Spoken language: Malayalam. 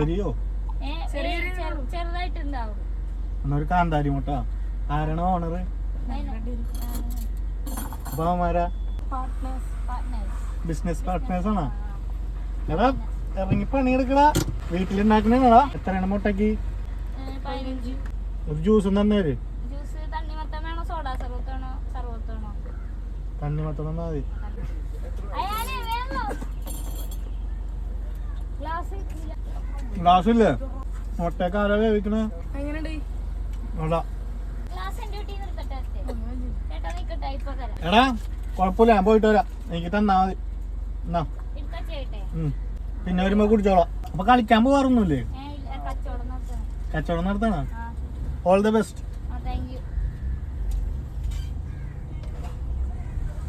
എരിയോ ചെറുതായിട്ടുണ്ടാവും. എന്നൊരു കാന്താരി മുട്ട. ആരാണ് ഓണറ്? അപ്പൊ അവന്മാരാ ബിസിനസ് പാർട്ട്നേഴ്സ് ആണോ? എടാ ഇറങ്ങി പണിയെടുക്കടാ. വീട്ടിലുണ്ടാക്കണേടാ. എത്രയാണ് മുട്ടക്ക്? 15. ഒരു ജ്യൂസും തന്നേര്. ജ്യൂസ് തണ്ണിമത്തം വേണോ സോഡാ സർവത്താണോ? സർവത്താണോ? തണ്ണിമത്തം തന്നാ മതി. ഗ്ലാസ് ഇല്ലേ? മുട്ടയൊക്കെ ആരാ വേവിക്കണേ? എടാ കൊഴപ്പില്ല, ഞാൻ പോയിട്ട് വരാം. എനിക്ക് തന്നാ മതി. എന്നാ പിന്നെ വരുമ്പോ കുടിച്ചോളാം. അപ്പൊ കളിക്കാൻ പോവാറൊന്നുമില്ലേ? കച്ചവടം നടത്തണ. All the best.